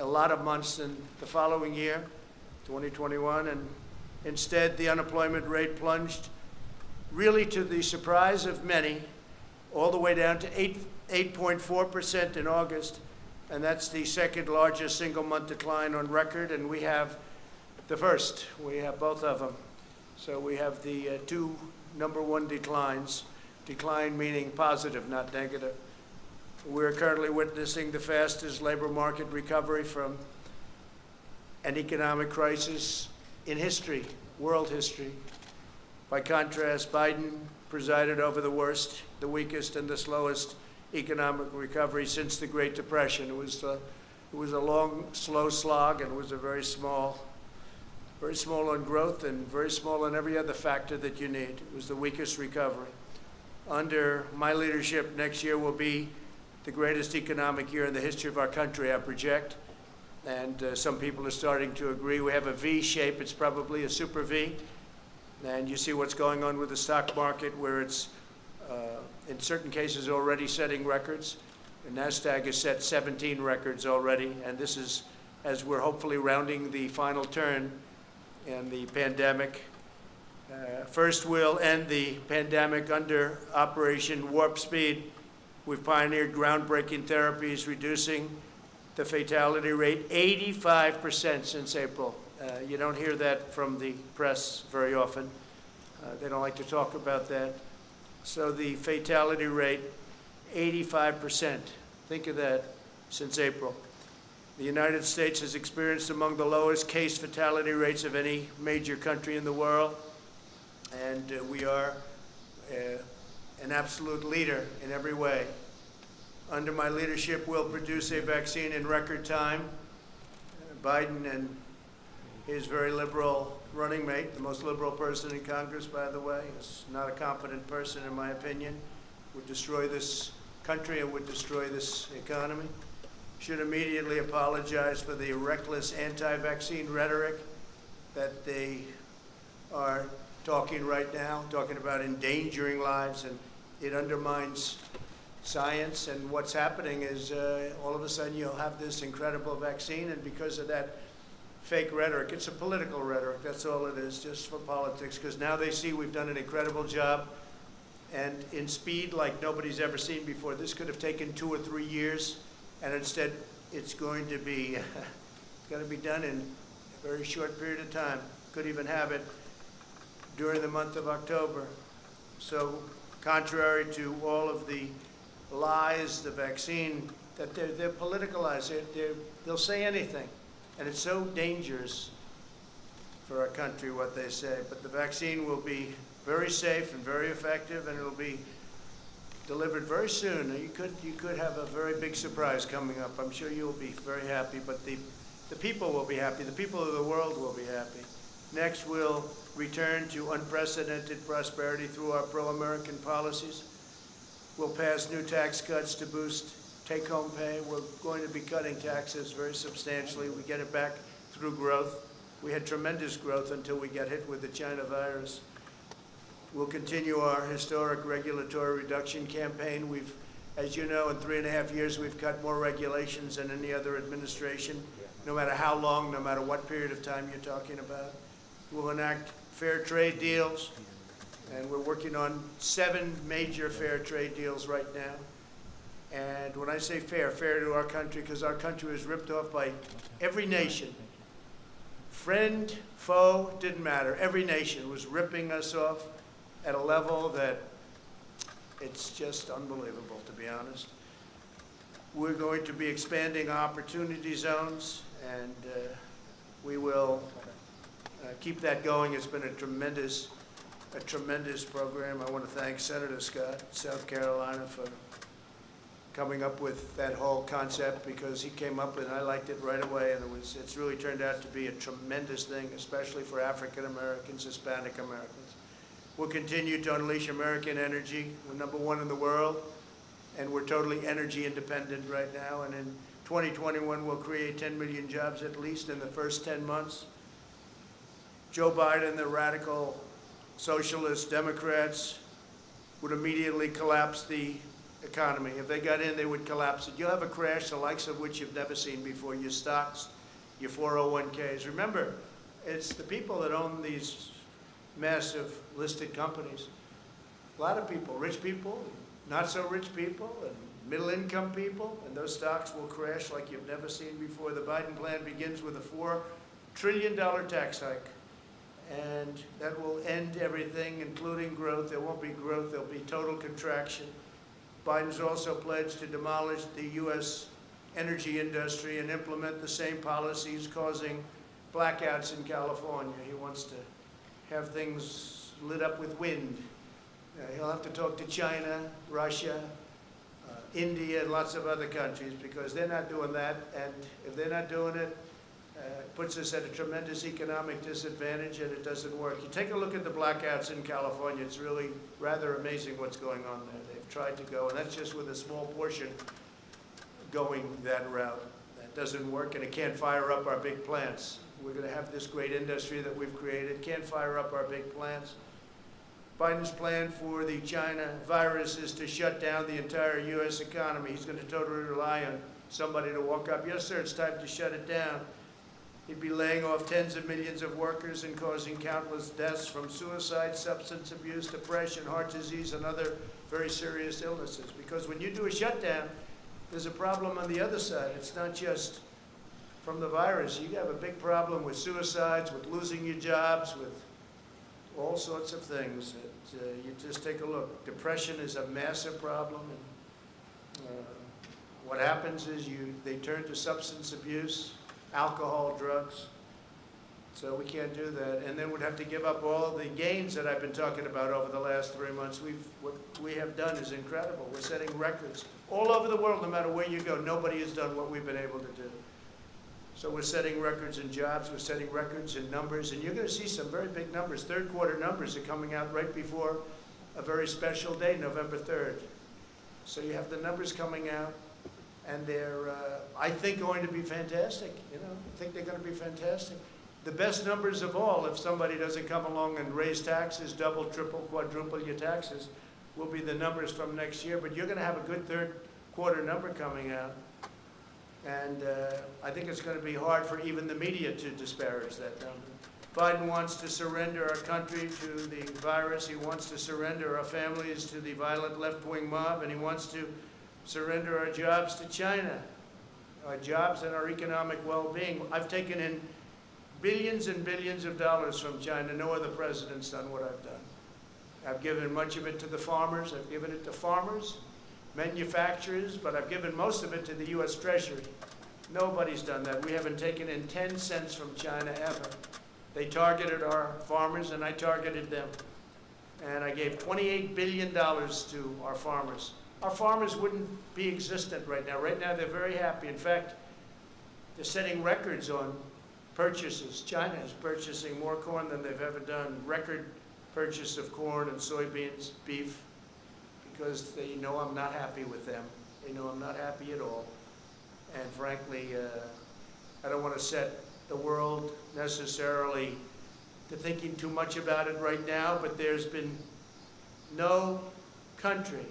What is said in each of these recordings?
lot of months in the following year, 2021, and instead the unemployment rate plunged, really to the surprise of many, all the way down to 8.4% in August, and that's the second largest single-month decline on record, and we have the first. We have both of them. So we have the two #1 declines, decline meaning positive, not negative. We're currently witnessing the fastest labor market recovery from an economic crisis in history, world history. By contrast, Biden presided over the worst, the weakest, and the slowest economic recovery since the Great Depression. It was a long, slow slog, and it was a very small on growth and very small on every other factor that you need. It was the weakest recovery. Under my leadership, next year will be the greatest economic year in the history of our country, I project. And some people are starting to agree. We have a V shape. It's probably a super V. And you see what's going on with the stock market, where it's, in certain cases, already setting records. And NASDAQ has set 17 records already. And this is as we're hopefully rounding the final turn in the pandemic. First, we'll end the pandemic under Operation Warp Speed. We've pioneered groundbreaking therapies, reducing the fatality rate 85% since April. You don't hear that from the press very often. They don't like to talk about that. So the fatality rate, 85%. Think of that, since April. The United States has experienced among the lowest case fatality rates of any major country in the world. And we are an absolute leader in every way. Under my leadership, we'll produce a vaccine in record time. Biden and his very liberal running mate, the most liberal person in Congress, by the way, is not a competent person, in my opinion, would destroy this country and would destroy this economy. Should immediately apologize for the reckless anti-vaccine rhetoric that they are talking right now, talking about endangering lives, and it undermines science. And what's happening is all of a sudden you'll have this incredible vaccine, and because of that fake rhetoric, it's a political rhetoric, that's all it is, just for politics, because now they see we've done an incredible job, and in speed like nobody's ever seen before. This could have taken 2 or 3 years, and instead it's going to be done in a very short period of time. Could even have it during the month of October. So contrary to all of the lies, the vaccine, that they're politicalized, they'll say anything. And it's so dangerous for our country, what they say. But the vaccine will be very safe and very effective, and it'll be delivered very soon. You could have a very big surprise coming up. I'm sure you'll be very happy, but the people will be happy. The people of the world will be happy. Next, we'll return to unprecedented prosperity through our pro-American policies. We'll pass new tax cuts to boost take-home pay. We're going to be cutting taxes very substantially. We get it back through growth. We had tremendous growth until we got hit with the China virus. We'll continue our historic regulatory reduction campaign. We've, as you know, in 3.5 years, we've cut more regulations than any other administration, no matter how long, no matter what period of time you're talking about. We'll enact fair trade deals, and we're working on 7 major fair trade deals right now. And when I say fair, fair to our country, because our country was ripped off by every nation. Friend, foe, didn't matter. Every nation was ripping us off at a level that it's just unbelievable, to be honest. We're going to be expanding opportunity zones, and we will keep that going. It's been a tremendous program. I want to thank Senator Scott, South Carolina, for coming up with that whole concept, because he came up and I liked it right away, and it's really turned out to be a tremendous thing, especially for African Americans, Hispanic Americans. We'll continue to unleash American energy. We're #1 in the world, and we're totally energy independent right now. And in 2021, we'll create 10 million jobs at least in the first 10 months. Joe Biden, the radical socialist Democrats, would immediately collapse the economy. If they got in, they would collapse it. You'll have a crash the likes of which you've never seen before. Your stocks, your 401ks. Remember, it's the people that own these massive listed companies. A lot of people, rich people, not so rich people, and middle-income people, and those stocks will crash like you've never seen before. The Biden plan begins with a $4 trillion tax hike, and that will end everything, including growth. There won't be growth. There'll be total contraction. Biden's also pledged to demolish the U.S. energy industry and implement the same policies causing blackouts in California. He wants to have things lit up with wind. He'll have to talk to China, Russia, India, and lots of other countries, because they're not doing that. And if they're not doing it, it puts us at a tremendous economic disadvantage, and it doesn't work. You take a look at the blackouts in California. It's really rather amazing what's going on there. They've tried to go, and that's just with a small portion going that route. That doesn't work, and it can't fire up our big plants. We're going to have this great industry that we've created. Can't fire up our big plants. Biden's plan for the China virus is to shut down the entire U.S. economy. He's going to totally rely on somebody to walk up. Yes, sir, it's time to shut it down. He'd be laying off tens of millions of workers and causing countless deaths from suicide, substance abuse, depression, heart disease, and other very serious illnesses. Because when you do a shutdown, there's a problem on the other side. It's not just from the virus. You have a big problem with suicides, with losing your jobs, with all sorts of things. You just take a look. Depression is a massive problem. And, what happens is they turn to substance abuse, alcohol, drugs. So we can't do that. And then we'd have to give up all the gains that I've been talking about over the last 3 months. What we have done is incredible. We're setting records all over the world. No matter where you go, nobody has done what we've been able to do. So we're setting records in jobs, we're setting records in numbers, and you're going to see some very big numbers. Third quarter numbers are coming out right before a very special day, November 3rd. So you have the numbers coming out, and they're, I think, going to be fantastic. You know, I think they're going to be fantastic. The best numbers of all, if somebody doesn't come along and raise taxes, double, triple, quadruple your taxes, will be the numbers from next year. But you're going to have a good third quarter number coming out. And I think it's going to be hard for even the media to disparage that number. Biden wants to surrender our country to the virus. He wants to surrender our families to the violent left-wing mob. And he wants to surrender our jobs to China, our jobs and our economic well-being. I've taken in billions and billions of dollars from China. No other president's done what I've done. I've given much of it to the farmers. I've given it to farmers, manufacturers, but I've given most of it to the U.S. Treasury. Nobody's done that. We haven't taken in 10 cents from China ever. They targeted our farmers, and I targeted them. And I gave $28 billion to our farmers. Our farmers wouldn't be existent right now. Right now, they're very happy. In fact, they're setting records on purchases. China is purchasing more corn than they've ever done. Record purchase of corn and soybeans, beef, because they know I'm not happy with them. They know I'm not happy at all. And frankly, I don't want to set the world necessarily to thinking too much about it right now, but there's been no country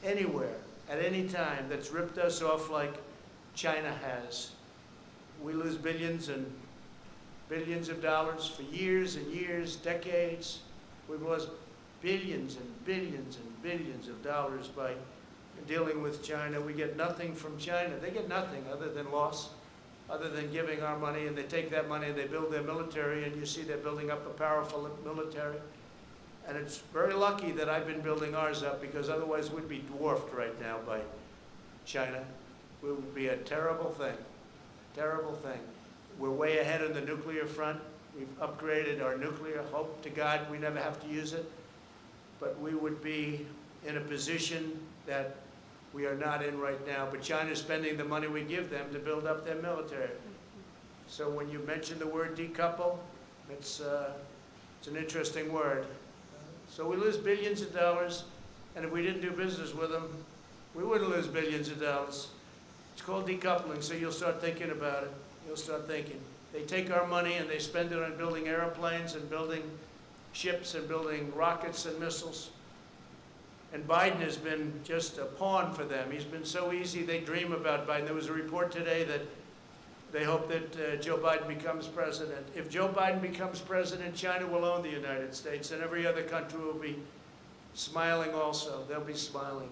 anywhere at any time that's ripped us off like China has. We lose billions and billions of dollars for years and years, decades. We've lost billions and billions and billions of dollars by dealing with China. We get nothing from China. They get nothing other than loss, other than giving our money, and they take that money and they build their military, and you see they're building up a powerful military. And it's very lucky that I've been building ours up, because otherwise we'd be dwarfed right now by China. It would be a terrible thing, a terrible thing. We're way ahead on the nuclear front. We've upgraded our nuclear. Hope to God we never have to use it. But we would be in a position that we are not in right now. But China's spending the money we give them to build up their military. So when you mention the word decouple, it's an interesting word. So we lose billions of dollars, and if we didn't do business with them, we wouldn't lose billions of dollars. It's called decoupling, so you'll start thinking about it. You'll start thinking. They take our money and they spend it on building airplanes and building ships and building rockets and missiles. And Biden has been just a pawn for them. He's been so easy, they dream about Biden. There was a report today that they hope that Joe Biden becomes president. If Joe Biden becomes president, China will own the United States, and every other country will be smiling also. They'll be smiling.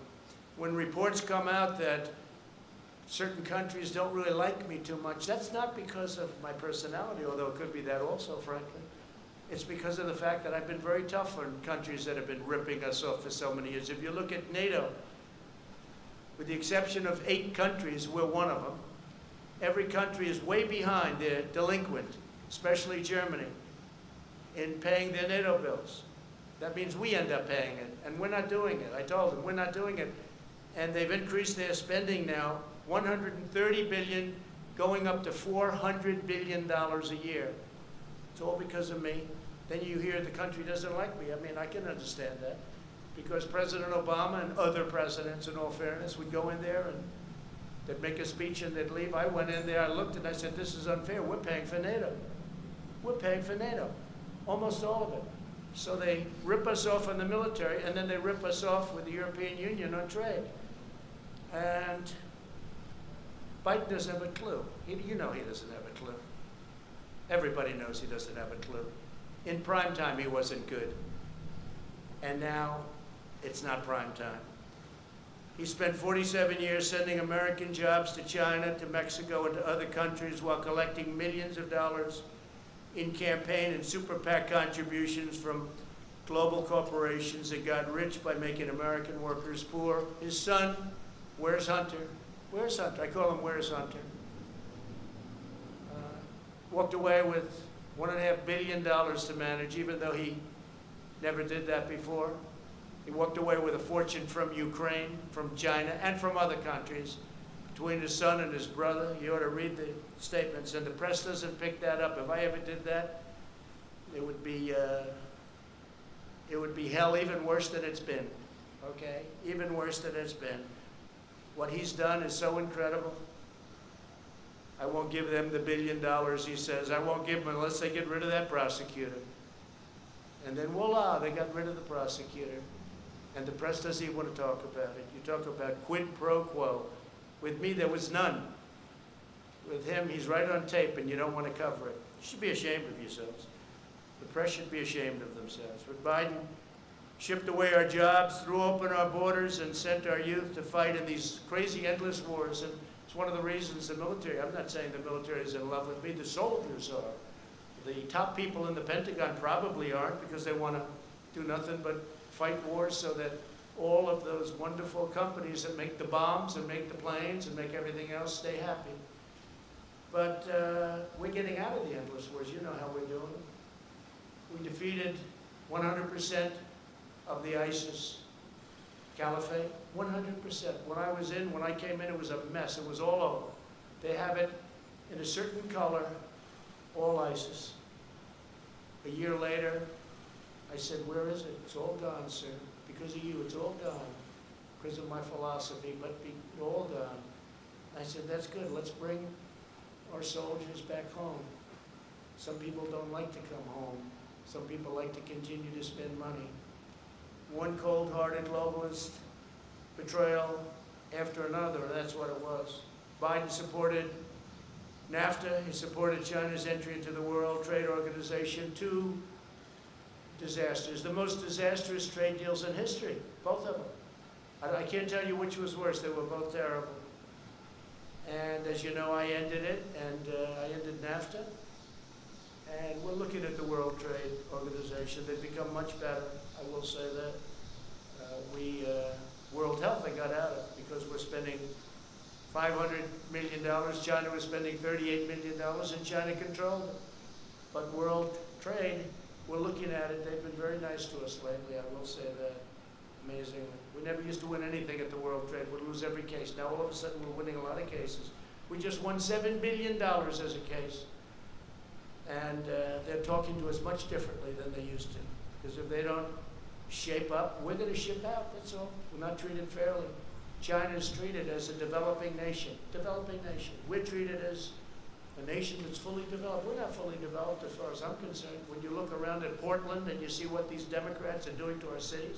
When reports come out that certain countries don't really like me too much, that's not because of my personality, although it could be that also, frankly. It's because of the fact that I've been very tough on countries that have been ripping us off for so many years. If you look at NATO, with the exception of 8 countries, we're one of them. Every country is way behind. They're delinquent, especially Germany, in paying their NATO bills. That means we end up paying it, and we're not doing it. I told them, we're not doing it. And they've increased their spending now, $130 billion, going up to $400 billion a year. It's all because of me. Then you hear the country doesn't like me. I mean, I can understand that. Because President Obama and other presidents, in all fairness, would go in there and they'd make a speech and they'd leave. I went in there, I looked and I said, this is unfair. We're paying for NATO. We're paying for NATO. Almost all of it. So they rip us off on the military, and then they rip us off with the European Union on trade. And Biden doesn't have a clue. You know he doesn't have a clue. Everybody knows he doesn't have a clue. In prime time, he wasn't good. And now, it's not prime time. He spent 47 years sending American jobs to China, to Mexico, and to other countries while collecting millions of dollars in campaign and super PAC contributions from global corporations that got rich by making American workers poor. His son, where's Hunter? Where's Hunter? I call him Where's Hunter. Walked away with $1.5 billion to manage, even though he never did that before. He walked away with a fortune from Ukraine, from China, and from other countries. Between his son and his brother, you ought to read the statements, and the press doesn't pick that up. If I ever did that, it would be hell, even worse than it's been, okay? Even worse than it's been. What he's done is so incredible. I won't give them the $1 billion, he says. I won't give them unless they get rid of that prosecutor. And then voila, they got rid of the prosecutor. And the press doesn't even want to talk about it. You talk about quid pro quo. With me, there was none. With him, he's right on tape, and you don't want to cover it. You should be ashamed of yourselves. The press should be ashamed of themselves. But Biden shipped away our jobs, threw open our borders, and sent our youth to fight in these crazy, endless wars. And it's one of the reasons the military, I'm not saying the military is in love with me, the soldiers are. The top people in the Pentagon probably aren't, because they want to do nothing but fight wars so that all of those wonderful companies that make the bombs and make the planes and make everything else stay happy. But we're getting out of the endless wars. You know how we're doing. We defeated 100% of the ISIS caliphate, 100%. When I came in, it was a mess. It was all over. They have it in a certain color, all ISIS. A year later, I said, where is it? It's all gone, sir. Because of you, it's all gone. Because of my philosophy, but all gone. I said, that's good. Let's bring our soldiers back home. Some people don't like to come home. Some people like to continue to spend money. One cold-hearted globalist betrayal after another, that's what it was. Biden supported NAFTA. He supported China's entry into the World Trade Organization. 2 disasters, the most disastrous trade deals in history, both of them. I can't tell you which was worse. They were both terrible. And as you know, I ended it, and I ended NAFTA. And we're looking at the World Trade Organization. They've become much better, I will say that. World Health, I got out of because we're spending $500 million. China was spending $38 million, and China controlled it. But World Trade, we're looking at it. They've been very nice to us lately, I will say that, amazingly. We never used to win anything at the World Trade. We'd lose every case. Now all of a sudden we're winning a lot of cases. We just won $7 billion as a case. And they're talking to us much differently than they used to. Because if they don't shape up, we're going to ship out, that's all. We're not treated fairly. China is treated as a developing nation. Developing nation. We're treated as a nation that's fully developed. We're not fully developed as far as I'm concerned. When you look around at Portland and you see what these Democrats are doing to our cities,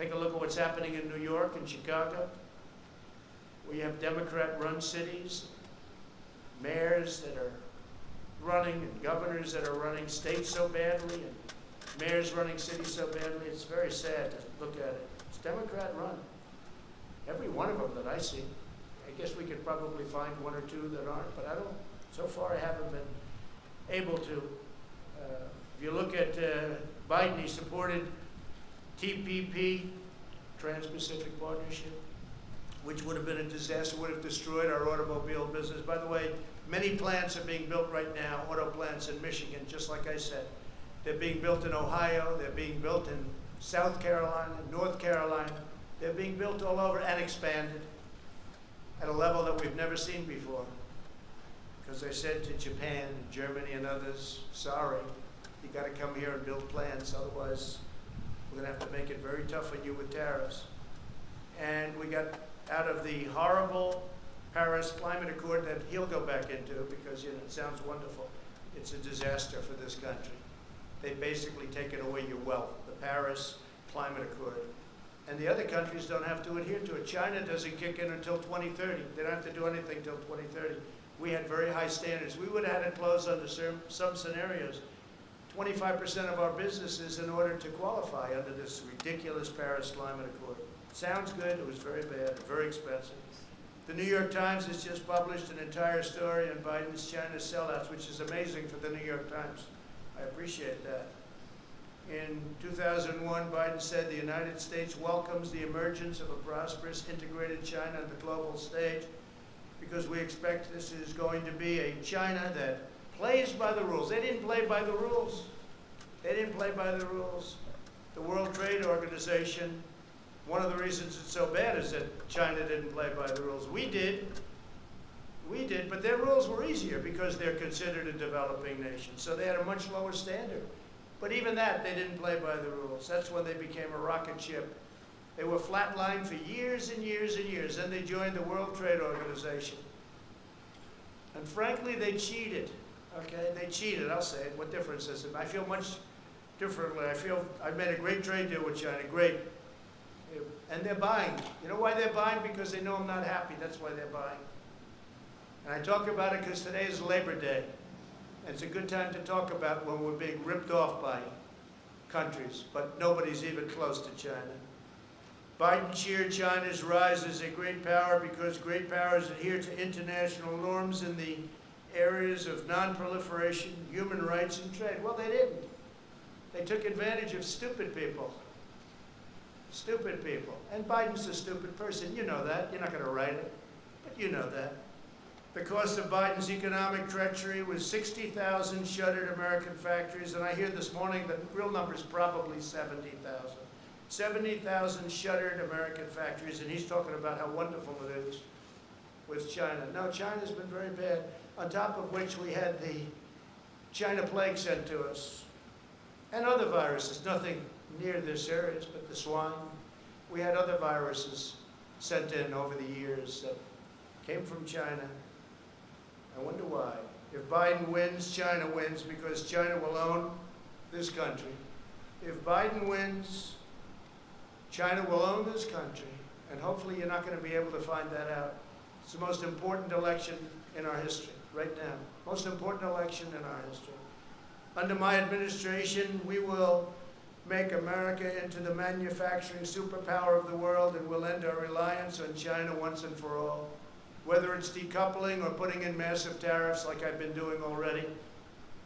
Take a look at what's happening in New York and Chicago. We have Democrat-run cities, mayors that are running, and governors that are running states so badly, and mayors running cities so badly. It's very sad to look at it. It's Democrat-run. Every one of them that I see. I guess we could probably find one or two that aren't, but I don't. So far, I haven't been able to. If you look at Biden, he supported TPP, Trans-Pacific Partnership, which would have been a disaster, would have destroyed our automobile business. By the way, many plants are being built right now, auto plants in Michigan, just like I said. They're being built in Ohio, they're being built in South Carolina, North Carolina. They're being built all over and expanded at a level that we've never seen before. Because they said to Japan, and Germany, and others, sorry, you got to come here and build plants, otherwise we're going to have to make it very tough on you with tariffs. And we got out of the horrible Paris Climate Accord that he'll go back into because, it sounds wonderful. It's a disaster for this country. They basically taken away your wealth, the Paris Climate Accord. And the other countries don't have to adhere to it. China doesn't kick in until 2030. They don't have to do anything until 2030. We had very high standards. We would have had it closed under some scenarios. 25% of our businesses in order to qualify under this ridiculous Paris Climate Accord. Sounds good, it was very bad, very expensive. The New York Times has just published an entire story on Biden's China sellouts, which is amazing for the New York Times. I appreciate that. In 2001, Biden said the United States welcomes the emergence of a prosperous, integrated China on the global stage because we expect this is going to be a China that plays by the rules. They didn't play by the rules. They didn't play by the rules. The World Trade Organization, one of the reasons it's so bad is that China didn't play by the rules. We did, but their rules were easier because they're considered a developing nation. So they had a much lower standard. But even that, they didn't play by the rules. That's when they became a rocket ship. They were flatlined for years and years and years. Then they joined the World Trade Organization. And frankly, they cheated. Okay, they cheated, I'll say it. What difference is it? I feel much differently. I feel I made a great trade deal with China, great. And they're buying. You know why they're buying? Because they know I'm not happy. That's why they're buying. And I talk about it because today is Labor Day. And it's a good time to talk about when we're being ripped off by countries, but nobody's even close to China. Biden cheered China's rise as a great power because great powers adhere to international norms in the areas of non-proliferation, human rights, and trade. Well, they didn't. They took advantage of stupid people. Stupid people. And Biden's a stupid person. You know that. You're not going to write it, but you know that. The cost of Biden's economic treachery was 60,000 shuttered American factories, and I hear this morning the real number is probably 70,000. 70,000 shuttered American factories, and he's talking about how wonderful it is with China. No, China's been very bad, on top of which we had the China plague sent to us, and other viruses, nothing near this serious, but the swine. We had other viruses sent in over the years that came from China. I wonder why. If Biden wins, China wins because China will own this country. If Biden wins, China will own this country. And hopefully you're not going to be able to find that out. It's the most important election in our history, right now. Most important election in our history. Under my administration, we will make America into the manufacturing superpower of the world, and we'll end our reliance on China once and for all. Whether it's decoupling or putting in massive tariffs like I've been doing already,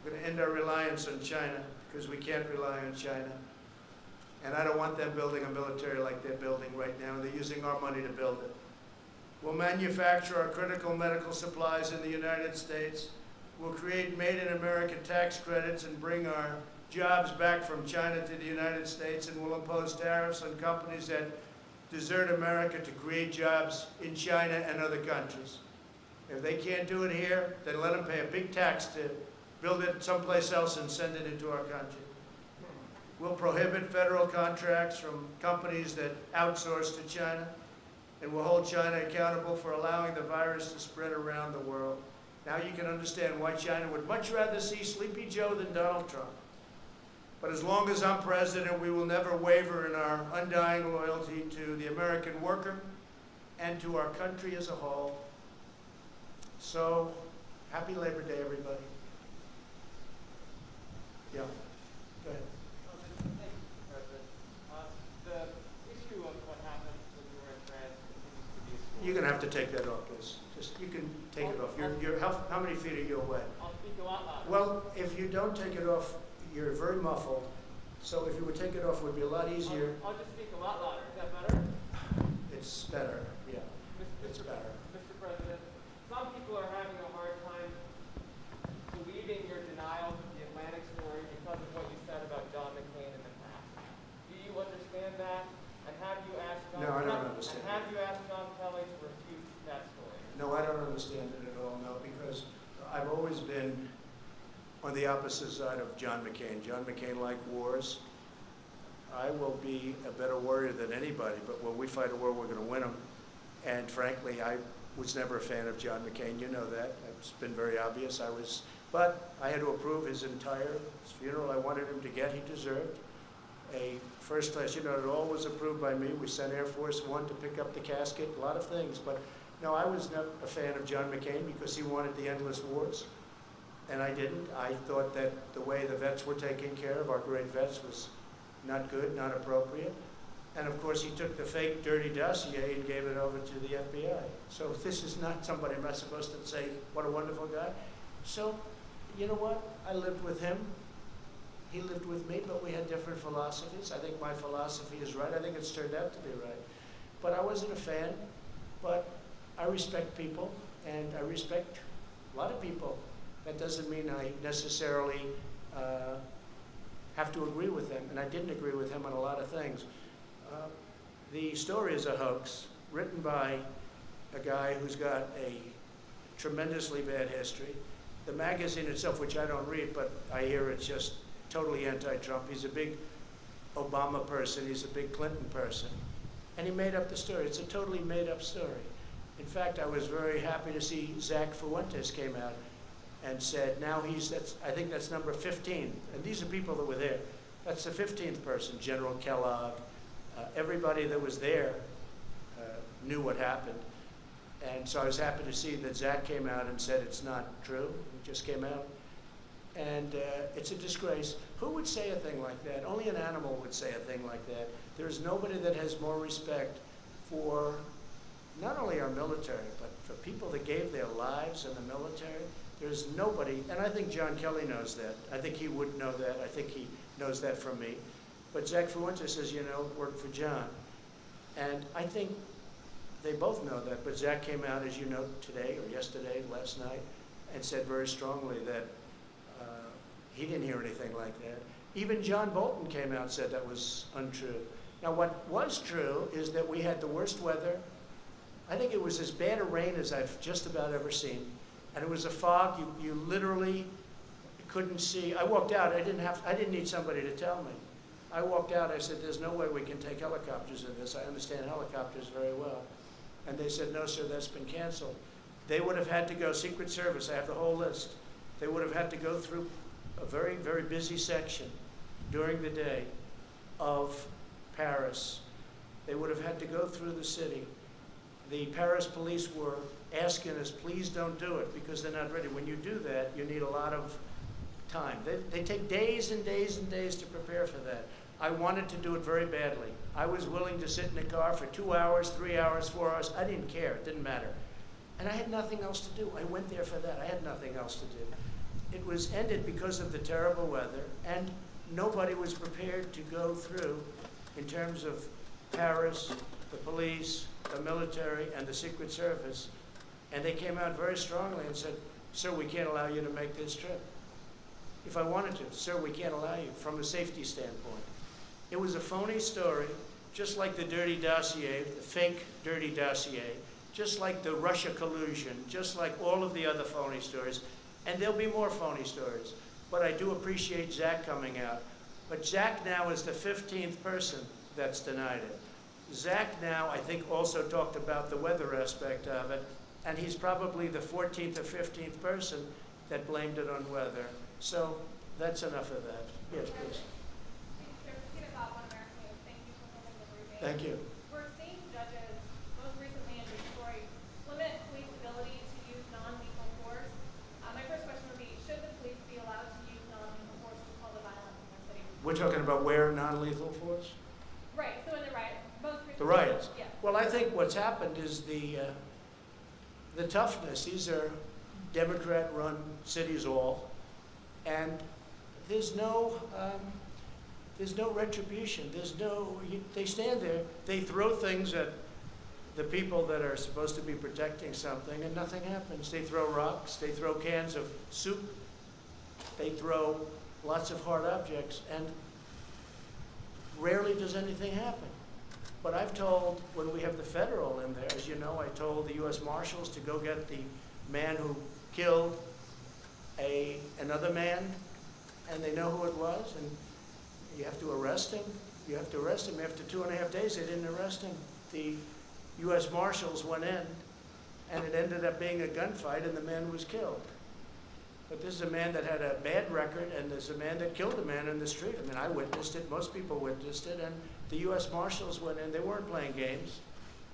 we're going to end our reliance on China because we can't rely on China. And I don't want them building a military like they're building right now. They're using our money to build it. We'll manufacture our critical medical supplies in the United States. We'll create Made in America tax credits and bring our jobs back from China to the United States, and we'll impose tariffs on companies that desert America to create jobs in China and other countries. If they can't do it here, then let them pay a big tax to build it someplace else and send it into our country. We'll prohibit federal contracts from companies that outsource to China, and we'll hold China accountable for allowing the virus to spread around the world. Now you can understand why China would much rather see Sleepy Joe than Donald Trump. But as long as I'm president, we will never waver in our undying loyalty to the American worker and to our country as a whole. So, happy Labor Day, everybody. Yeah, go ahead. Thank you, President. The issue of what happened when you were in France continues to be a story. You're going to have to take that off, please. Just, you can take it off. How many feet are you away? I'll speak a lot louder. Well, if you don't take it off, you're very muffled. So if you would take it off, it would be a lot easier. I'll just speak a lot louder. Is that better? It's better, yeah. It's better. Mr. President, some people are having a hard time believing your denial of the Atlantic story because of what you said about John McCain in the past. Do you understand that? And have you asked John No, I don't understand. And have you asked John Kelly to refute that story? No, I don't understand it at all, no, because I've always been on the opposite side of John McCain. John McCain liked wars. I will be a better warrior than anybody, but when we fight a war, we're going to win them. And frankly, I was never a fan of John McCain. You know that. It's been very obvious. But I had to approve his entire funeral. I wanted him to get. He deserved a first class. You know, it all was approved by me. We sent Air Force One to pick up the casket, a lot of things. But no, I was not a fan of John McCain because he wanted the endless wars. And I didn't. I thought that the way the vets were taken care of, our great vets, was not good, not appropriate. And of course, he took the fake dirty dossier and gave it over to the FBI. So this is not somebody I'm not supposed to say, what a wonderful guy. So, you know what? I lived with him. He lived with me, but we had different philosophies. I think my philosophy is right. I think it's turned out to be right. But I wasn't a fan. But I respect people, and I respect a lot of people. That doesn't mean I necessarily have to agree with him, and I didn't agree with him on a lot of things. The story is a hoax, written by a guy who's got a tremendously bad history. The magazine itself, which I don't read, but I hear it's just totally anti-Trump. He's a big Obama person, he's a big Clinton person, and he made up the story. It's a totally made-up story. In fact, I was very happy to see Zach Fuentes came out and said, now I think that's number 15. And these are people that were there. That's the 15th person, General Kellogg. Everybody that was there knew what happened. And so I was happy to see that Zach came out and said it's not true. It just came out. And it's a disgrace. Who would say a thing like that? Only an animal would say a thing like that. There's nobody that has more respect for not only our military, but for people that gave their lives in the military. There's nobody, and I think John Kelly knows that. I think he would know that. I think he knows that from me. But Zach Fuentes says, you know, worked for John. And I think they both know that. But Zach came out, as you know, today or yesterday, last night, and said very strongly that he didn't hear anything like that. Even John Bolton came out and said that was untrue. Now, what was true is that we had the worst weather. I think it was as bad a rain as I've just about ever seen. And it was a fog. You literally couldn't see. I walked out. I didn't need somebody to tell me. I walked out. I said, there's no way we can take helicopters in this. I understand helicopters very well. And they said, no, sir, that's been canceled. They would have had to go, Secret Service, I have the whole list. They would have had to go through a very, very busy section during the day of Paris. They would have had to go through the city. The Paris police were asking us, please don't do it, because they're not ready. When you do that, you need a lot of time. They take days and days and days to prepare for that. I wanted to do it very badly. I was willing to sit in a car for 2 hours, 3 hours, 4 hours. I didn't care. It didn't matter. And I had nothing else to do. I went there for that. I had nothing else to do. It was ended because of the terrible weather, and nobody was prepared to go through, in terms of Paris, the police, the military, and the Secret Service. And they came out very strongly and said, sir, we can't allow you to make this trip. If I wanted to, sir, we can't allow you from a safety standpoint. It was a phony story, just like the dirty dossier, the fake dirty dossier, just like the Russia collusion, just like all of the other phony stories. And there'll be more phony stories. But I do appreciate Zach coming out. But Zach now is the 15th person that's denied it. Zach now, I think, also talked about the weather aspect of it, and he's probably the 14th or 15th person that blamed it on weather. So that's enough of that. Yes, please. Thank you. We're seeing judges, most recently in Detroit, limit police ability to use non-lethal force. My first question would be, should the police be allowed to use non-lethal force to quell the violence in their city? We're talking about where non-lethal force? Right, so in the riot, most recently. The riots? Yeah. Well, I think what's happened is the toughness. These are Democrat-run cities all, and there's no retribution. They stand there, they throw things at the people that are supposed to be protecting something, and nothing happens. They throw rocks, they throw cans of soup, they throw lots of hard objects, and rarely does anything happen. But I've told, when we have the federal in there, as you know, I told the U.S. Marshals to go get the man who killed another man, and they know who it was, and you have to arrest him. You have to arrest him. After 2.5 days, they didn't arrest him. The U.S. Marshals went in, and it ended up being a gunfight, and the man was killed. But this is a man that had a bad record, and there's a man that killed a man in the street. I mean, I witnessed it. Most people witnessed it. And the U.S. Marshals went in. They weren't playing games.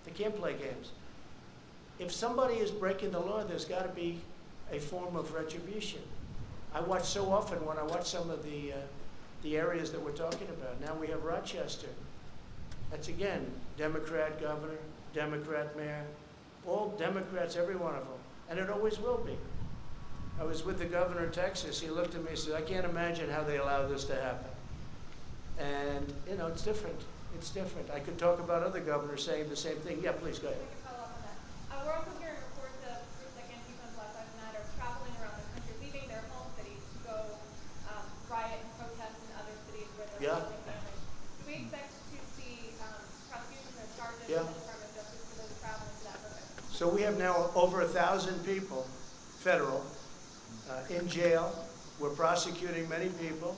They can't play games. If somebody is breaking the law, there's got to be a form of retribution. I watch so often when I watch some of the areas that we're talking about. Now we have Rochester. That's, again, Democrat governor, Democrat mayor, all Democrats, every one of them. And it always will be. I was with the governor of Texas. He looked at me and said, I can't imagine how they allow this to happen. And, you know, it's different. It's different. I could talk about other governors saying the same thing. Yeah, please, go ahead. We can follow up on that. We're also hearing reports of groups like Antifa and Black Lives Matter traveling around the country, leaving their home cities to go riot and protest in other cities where they're causing damage. Do we expect to see prosecutions or charges in the Department of Justice for those traveling to that purpose? So we have now over 1,000 people, federal, in jail. We're prosecuting many people.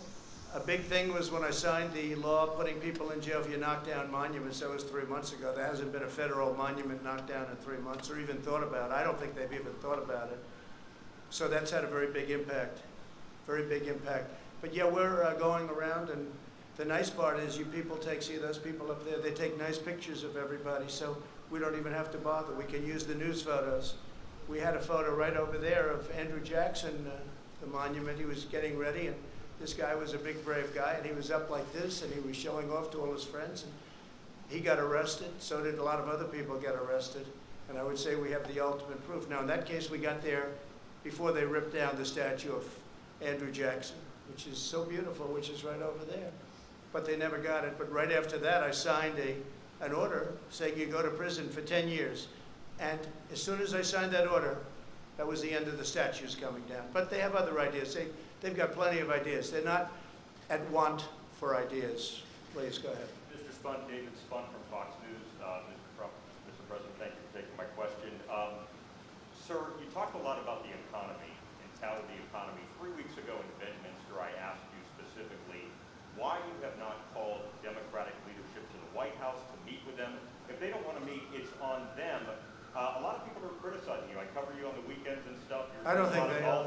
A big thing was when I signed the law putting people in jail if you knock down monuments. That was 3 months ago. There hasn't been a federal monument knocked down in 3 months or even thought about. I don't think they've even thought about it. So that's had a very big impact, very big impact. But yeah, we're going around, and the nice part is you people see those people up there, they take nice pictures of everybody, so we don't even have to bother. We can use the news photos. We had a photo right over there of Andrew Jackson, the monument. He was getting ready, and this guy was a big, brave guy, and he was up like this, and he was showing off to all his friends, and he got arrested. So did a lot of other people get arrested, and I would say we have the ultimate proof. Now, in that case, we got there before they ripped down the statue of Andrew Jackson, which is so beautiful, which is right over there. But they never got it. But right after that, I signed an order saying you go to prison for 10 years. And as soon as I signed that order, that was the end of the statues coming down. But they have other ideas. They've got plenty of ideas. They're not at want for ideas. Please, go ahead. Mr. Spun, David Spun from Fox News. Mr. President, thank you for taking my question. Sir, you talked a lot about the economy and touted the economy. 3 weeks ago in Bedminster, I asked you specifically why you have not called Democratic leadership to the White House to meet with them. If they don't want to meet, it's on them. A lot of people are criticizing you. I cover you on the weekends and stuff. I don't think they are.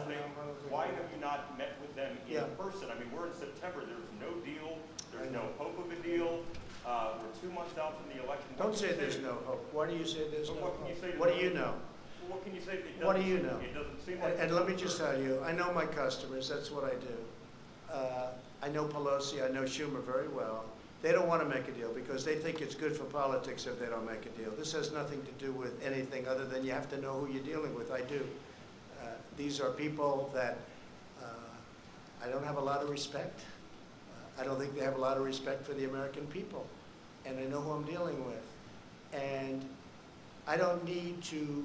Why have you not met with them in person? I mean, we're in September. There's no deal. There's no hope of a deal. We're 2 months out from the election. Don't say there's no hope. Why do you say there's no hope? What do you know? Well, what can you say? What do you know? It doesn't seem like. And let me just tell you, I know my customers. That's what I do. I know Pelosi. I know Schumer very well. They don't want to make a deal because they think it's good for politics if they don't make a deal. This has nothing to do with anything other than you have to know who you're dealing with. I do. These are people that I don't have a lot of respect. I don't think they have a lot of respect for the American people. And I know who I'm dealing with. And I don't need to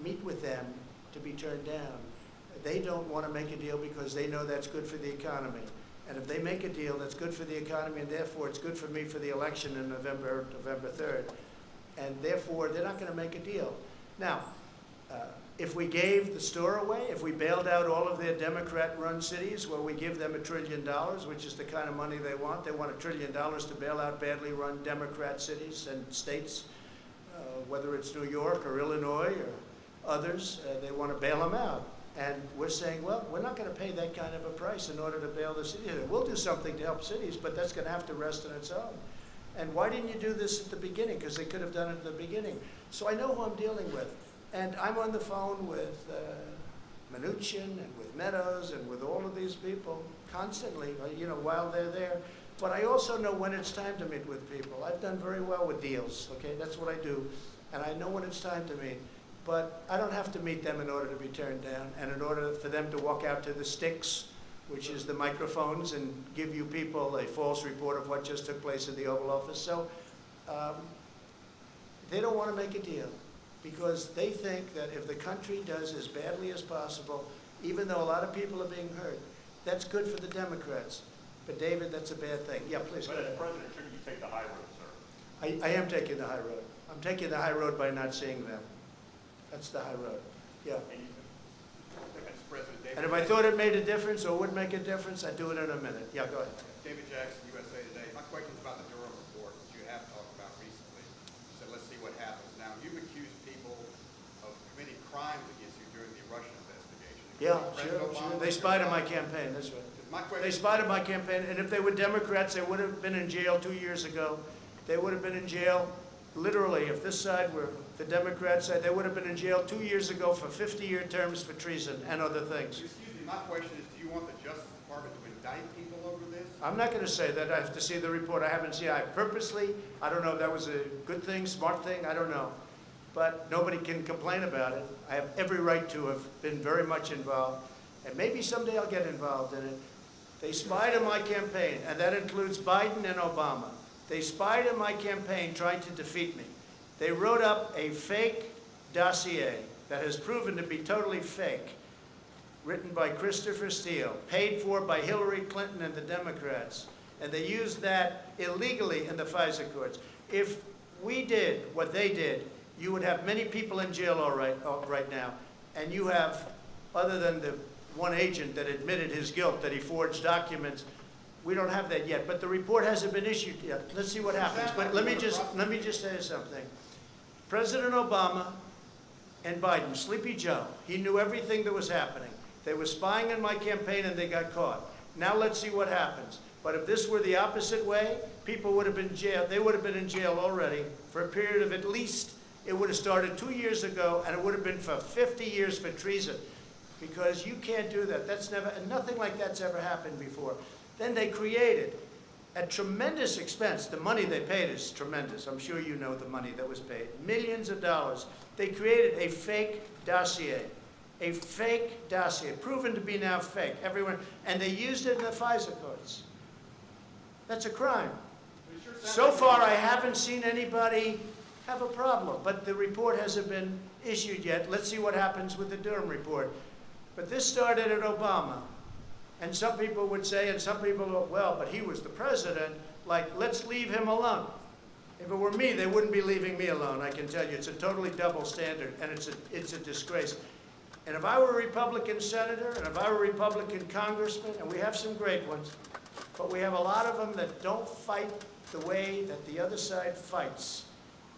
meet with them to be turned down. They don't want to make a deal because they know that's good for the economy. And if they make a deal that's good for the economy, and therefore it's good for me for the election in November 3rd, and therefore they're not going to make a deal. Now, if we gave the store away, if we bailed out all of their Democrat-run cities where we give them $1 trillion, which is the kind of money they want $1 trillion to bail out badly run Democrat cities and states, whether it's New York or Illinois or others, they want to bail them out. And we're saying, well, we're not going to pay that kind of a price in order to bail the city. We'll do something to help cities, but that's going to have to rest on its own. And why didn't you do this at the beginning? Because they could have done it at the beginning. So I know who I'm dealing with. And I'm on the phone with Mnuchin and with Meadows and with all of these people constantly, you know, while they're there. But I also know when it's time to meet with people. I've done very well with deals, okay? That's what I do. And I know when it's time to meet. But I don't have to meet them in order to be turned down and in order for them to walk out to the sticks, which is the microphones, and give you people a false report of what just took place in the Oval Office. So they don't want to make a deal because they think that if the country does as badly as possible, even though a lot of people are being hurt, that's good for the Democrats. But David, that's a bad thing. Yeah, please go But ahead. as president, shouldn't you take the high road, sir? I am taking the high road. I'm taking the high road by not seeing them. That's the high road. Yeah. Mr. President, David And if I thought it made a difference or would make a difference, I'd do it in a minute. Yeah, go ahead. David Jackson, USA Today. My question is about the Durham report that you have talked about recently. You said, let's see what happens. Now, you've accused people of committing crimes against you during the Russian investigation. Yeah, President sure. Obama, They spied on my campaign, that's right. My question They spied on my campaign, and if they were Democrats, they would have been in jail 2 years ago. They would have been in jail, literally, if this side were the Democrat side, they would have been in jail 2 years ago for 50-year terms for treason and other things. Excuse me, my question is, do you want the Justice Department to indict people over this? I'm not going to say that. I have to see the report. I haven't seen it. I purposely, I don't know if that was a good thing, smart thing, I don't know. But nobody can complain about it. I have every right to have been very much involved. And maybe someday I'll get involved in it. They spied on my campaign, and that includes Biden and Obama. They spied on my campaign trying to defeat me. They wrote up a fake dossier that has proven to be totally fake, written by Christopher Steele, paid for by Hillary Clinton and the Democrats. And they used that illegally in the FISA courts. If we did what they did, you would have many people in jail right now. And you have, other than the one agent that admitted his guilt, that he forged documents, we don't have that yet. But the report hasn't been issued yet. Let's see what happens. But let me just say something. President Obama and Biden, Sleepy Joe, he knew everything that was happening. They were spying on my campaign and they got caught. Now let's see what happens. But if this were the opposite way, people would have been jailed. They would have been in jail already for a period of at least, it would have started 2 years ago, and it would have been for 50 years for treason. Because you can't do that. That's never, and nothing like that's ever happened before. Then they created, at tremendous expense, the money they paid is tremendous. I'm sure you know the money that was paid. Millions of dollars. They created a fake dossier. A fake dossier, proven to be now fake. Everyone, and they used it in the FISA courts. That's a crime. So far, I haven't seen anybody have a problem, but the report hasn't been issued yet. Let's see what happens with the Durham report. But this started at Obama. And some people would say, and some people, well, but he was the president, like, let's leave him alone. If it were me, they wouldn't be leaving me alone, I can tell you. It's a totally double standard, and it's a disgrace. And if I were a Republican senator, and if I were a Republican congressman, and we have some great ones, but we have a lot of them that don't fight the way that the other side fights.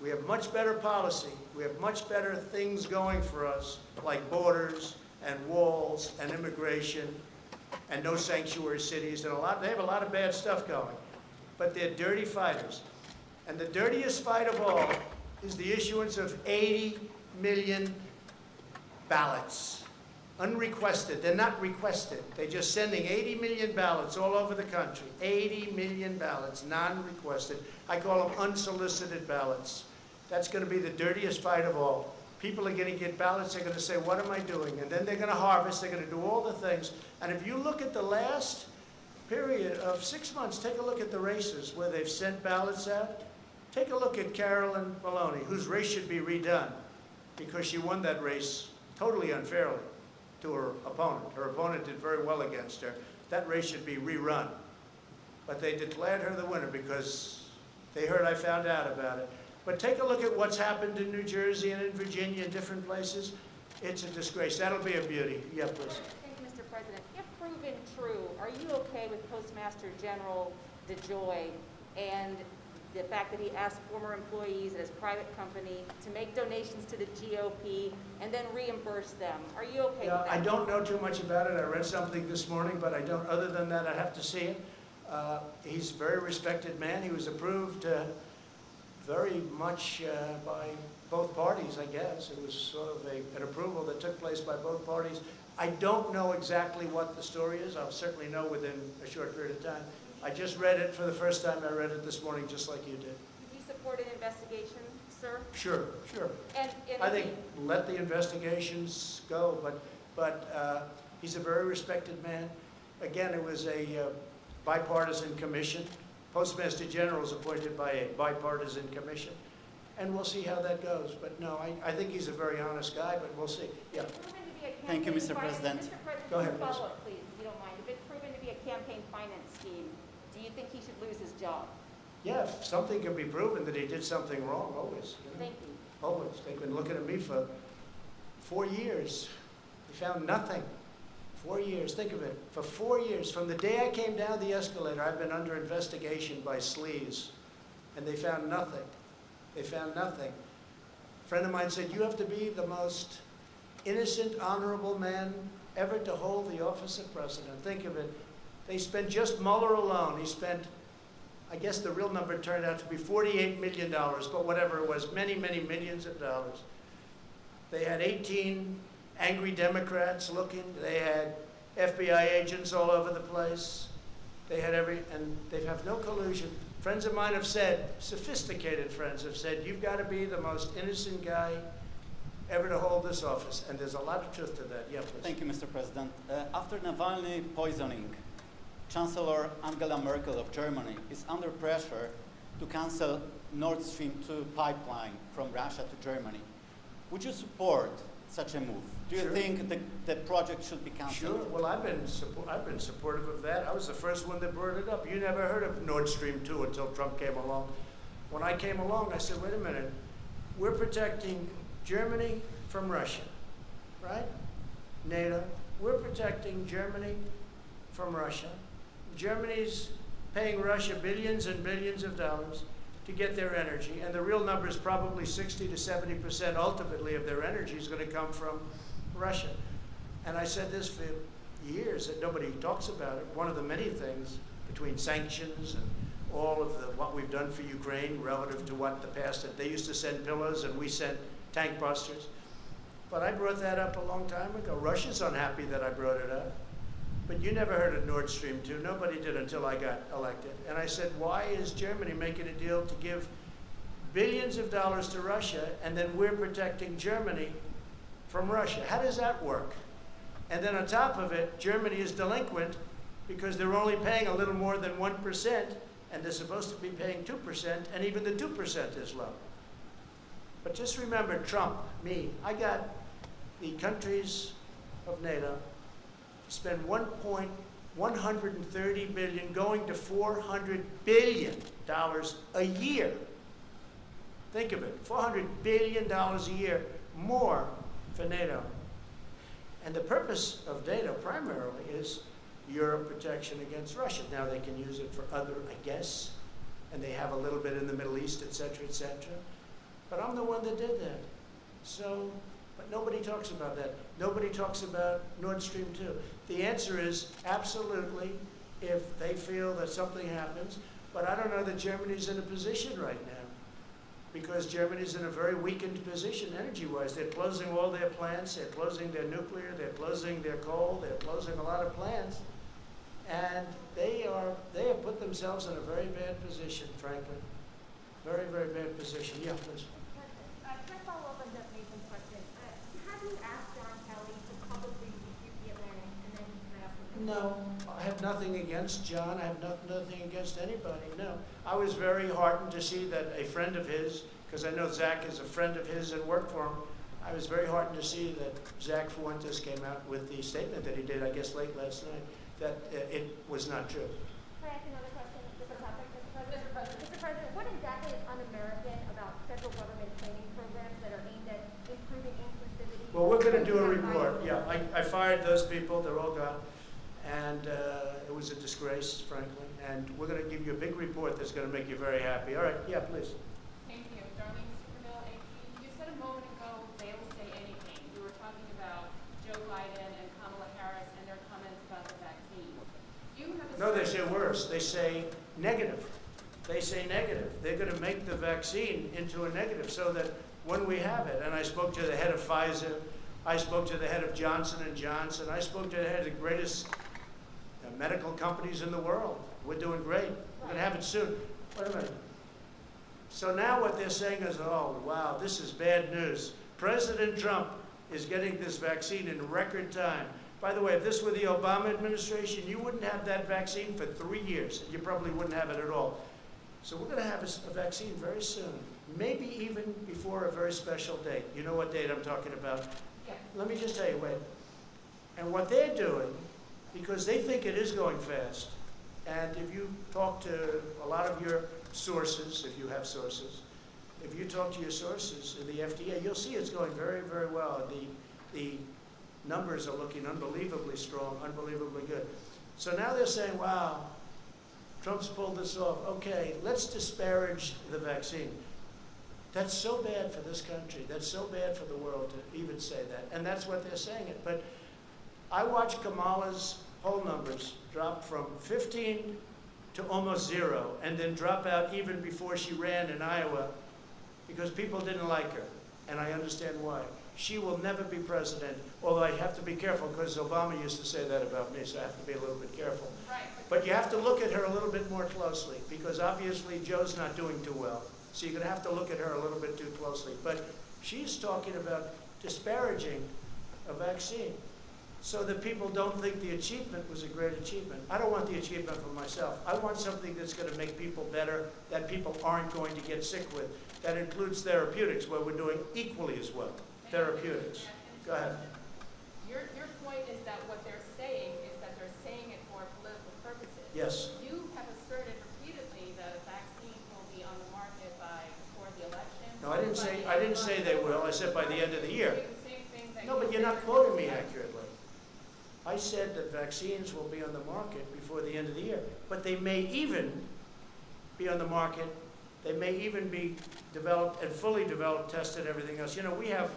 We have much better policy. We have much better things going for us, like borders and walls and immigration and no sanctuary cities, and they have a lot of bad stuff going. But they're dirty fighters. And the dirtiest fight of all is the issuance of 80 million ballots, unrequested. They're not requested. They're just sending 80 million ballots all over the country. 80 million ballots, non-requested. I call them unsolicited ballots. That's going to be the dirtiest fight of all. People are going to get ballots. They're going to say, what am I doing? And then they're going to harvest. They're going to do all the things. And if you look at the last period of 6 months, take a look at the races where they've sent ballots out. Take a look at Carolyn Maloney, whose race should be redone because she won that race totally unfairly to her opponent. Her opponent did very well against her. That race should be rerun. But they declared her the winner because they heard I found out about it. But take a look at what's happened in New Jersey and in Virginia and different places. It's a disgrace. That'll be a beauty. Yeah, please. Thank you, Mr. President. If proven true, are you okay with Postmaster General DeJoy and the fact that he asked former employees at his private company to make donations to the GOP and then reimburse them? Are you okay with that? I don't know too much about it. I read something this morning, but I don't. Other than that, I have to see it. He's a very respected man. He was approved very much by both parties, I guess. It was sort of an approval that took place by both parties. I don't know exactly what the story is. I'll certainly know within a short period of time. I just read it for the first time. I read it this morning just like you did. Do you support an investigation, sir? Sure, sure. And I think let the investigations go, but he's a very respected man. Again, it was a bipartisan commission. Postmaster General is appointed by a bipartisan commission, and we'll see how that goes. But no, I think he's a very honest guy, but we'll see. Yeah. Thank you, Mr. President. Mr. President, Go ahead, follow up, please, if you don't mind. If it's proven to be a campaign finance scheme, do you think he should lose his job? Yeah, if something can be proven that he did something wrong, always. You know? Thank you. Always. They've been looking at me for 4 years. They found nothing. 4 years. Think of it. For 4 years, from the day I came down the escalator, I've been under investigation by sleaze, and they found nothing. They found nothing. A friend of mine said, you have to be the most innocent, honorable man ever to hold the office of president. Think of it. They spent just Mueller alone. He spent, I guess the real number turned out to be $48 million, but whatever it was, many, many millions of dollars. They had 18 angry Democrats looking. They had FBI agents all over the place. They had and they have no collusion. Friends of mine have said, sophisticated friends have said, you've got to be the most innocent guy ever to hold this office. And there's a lot of truth to that. Yeah, please. Thank you, Mr. President. After Navalny poisoning, Chancellor Angela Merkel of Germany is under pressure to cancel Nord Stream 2 pipeline from Russia to Germany. Would you support such a move? Do you Sure. think the project should be canceled? Sure. Well, I've been supportive of that. I was the first one that brought it up. You never heard of Nord Stream 2 until Trump came along. When I came along, I said, wait a minute. We're protecting Germany from Russia, right? NATO. We're protecting Germany from Russia. Germany's paying Russia billions and billions of dollars to get their energy, and the real number is probably 60 to 70% ultimately of their energy is going to come from Russia. And I said this for years, that nobody talks about it. One of the many things between sanctions and all of what we've done for Ukraine relative to what the past, that they used to send pillows and we sent tank busters. But I brought that up a long time ago. Russia's unhappy that I brought it up. But you never heard of Nord Stream 2. Nobody did until I got elected. And I said, why is Germany making a deal to give billions of dollars to Russia, and then we're protecting Germany from Russia? How does that work? And then on top of it, Germany is delinquent because they're only paying a little more than 1%, and they're supposed to be paying 2%, and even the 2% is low. But just remember, Trump, me, I got the countries of NATO spend $130 billion going to $400 billion a year. Think of it, $400 billion a year more for NATO. And the purpose of NATO primarily is Europe protection against Russia. Now they can use it for other, I guess, and they have a little bit in the Middle East, et cetera, et cetera. But I'm the one that did that. So, but nobody talks about that. Nobody talks about Nord Stream 2. The answer is absolutely if they feel that something happens. But I don't know that Germany's in a position right now, because Germany's in a very weakened position energy-wise. They're closing all their plants. They're closing their nuclear. They're closing their coal. They're closing a lot of plants. And they have put themselves in a very bad position, frankly. Very, very bad position. Yeah, please. Can I follow up on Jeff Mason's question? Have you asked John Kelly to publicly refute the Atlantic, and then can I ask him? No, I have nothing against John. I have nothing against anybody, no. I was very heartened to see that a friend of his, because I know Zach is a friend of his and worked for him, I was very heartened to see that Zach Fuentes came out with the statement that he did, I guess late last night, that it was not true. Can I ask another question? Different topic, Mr. President, what exactly is un-American about federal government training programs that are aimed at improving inclusivity? Well, we're going to do a report. Yeah, I fired those people. They're all gone. And it was a disgrace, frankly. And we're going to give you a big report that's going to make you very happy. All right. Yeah, please. Thank you. Darlene Superville, AP. You said a moment ago, they'll say anything. You were talking about Joe Biden and Kamala Harris and their comments about the vaccine. You have a No, they say worse. They say negative. They say negative. They're going to make the vaccine into a negative so that when we have it, and I spoke to the head of Pfizer, I spoke to the head of Johnson & Johnson, I spoke to the head of the greatest medical companies in the world. We're doing great. We're going to have it soon. Wait a minute. So now what they're saying is, oh, wow, this is bad news. President Trump is getting this vaccine in record time. By the way, if this were the Obama administration, you wouldn't have that vaccine for 3 years, and you probably wouldn't have it at all. So we're going to have a vaccine very soon, maybe even before a very special date. You know what date I'm talking about? Yes. Let me just tell you, wait. And what they're doing, because they think it is going fast, and if you talk to a lot of your sources, if you have sources, if you talk to your sources in the FDA, you'll see it's going very, very well. The numbers are looking unbelievably strong, unbelievably good. So now they're saying, wow, Trump's pulled this off. Okay, let's disparage the vaccine. That's so bad for this country. That's so bad for the world to even say that. And that's what they're saying it. But I watched Kamala's poll numbers drop from 15 to almost 0, and then drop out even before she ran in Iowa because people didn't like her. And I understand why. She will never be president, although I have to be careful because Obama used to say that about me, so I have to be a little bit careful. Right. But you have to look at her a little bit more closely because obviously Joe's not doing too well. So you're going to have to look at her a little bit too closely. But she's talking about disparaging a vaccine so that people don't think the achievement was a great achievement. I don't want the achievement for myself. I want something that's going to make people better, that people aren't going to get sick with. That includes therapeutics, where we're doing equally as well. Therapeutics. Go ahead. Your point is that what they're saying is that they're saying it for political purposes. Yes. You have asserted repeatedly that a vaccine will be on the market before the election. No, I didn't say they will. I said by the end of the year. The same thing that No, but you're not quoting me accurately. I said that vaccines will be on the market before the end of the year, but they may even be on the market. They may even be developed and fully developed, tested, everything else. You know, we have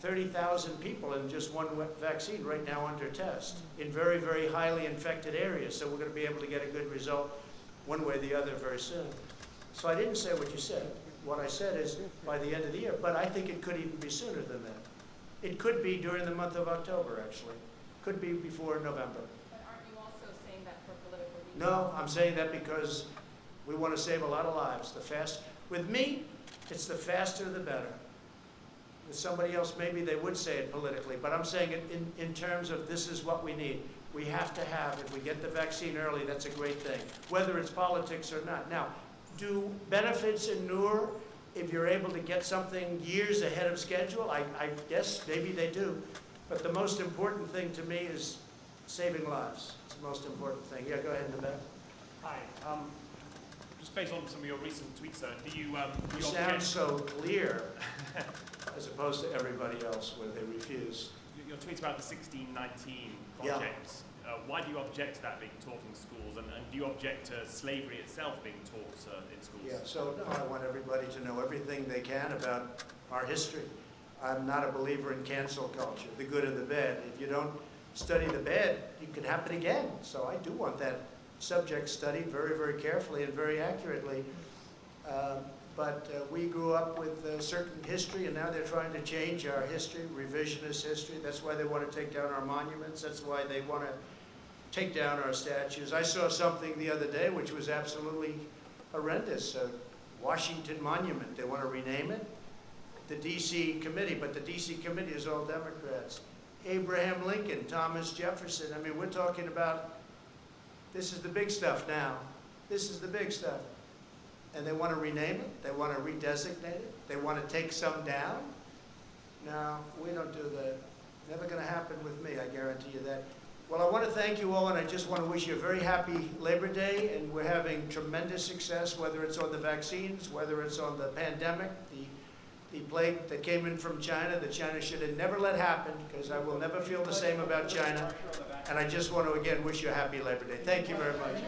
30,000 people in just one vaccine right now under test in very, very highly infected areas. So we're going to be able to get a good result one way or the other very soon. So I didn't say what you said. What I said is by the end of the year, but I think it could even be sooner than that. It could be during the month of October, actually. Could be before November. But aren't you also saying that for political reasons? No, I'm saying that because we want to save a lot of lives. With me, it's the faster the better. With somebody else, maybe they would say it politically, but I'm saying it in terms of this is what we need. We have to have, if we get the vaccine early, that's a great thing, whether it's politics or not. Now, do benefits inure if you're able to get something years ahead of schedule? I guess maybe they do. But the most important thing to me is saving lives. It's the most important thing. Yeah, go ahead in the back. Hi. Just based on some of your recent tweets, sir, do you You sound so clear as opposed to everybody else where they refuse. your tweets about the 1619 project? Why do you object to that being taught in schools, and do you object to slavery itself being taught in schools? Yeah, so no, I want everybody to know everything they can about our history. I'm not a believer in cancel culture, the good and the bad. If you don't study the bad, it can happen again. So I do want that subject studied very, very carefully and very accurately. But we grew up with a certain history, and now they're trying to change our history, revisionist history. That's why they want to take down our monuments. That's why they want to take down our statues. I saw something the other day which was absolutely horrendous. Washington Monument, they want to rename it. The D.C. committee, but the D.C. committee is all Democrats. Abraham Lincoln, Thomas Jefferson. I mean, we're talking about, this is the big stuff now. This is the big stuff. And they want to rename it. They want to redesignate it. They want to take some down. No, we don't do that. Never going to happen with me, I guarantee you that. Well, I want to thank you all, and I just want to wish you a very happy Labor Day. And we're having tremendous success, whether it's on the vaccines, whether it's on the pandemic, the plague that came in from China, that China should have never let happen, because I will never feel the same about China. And I just want to, again, wish you a happy Labor Day. Thank you very much.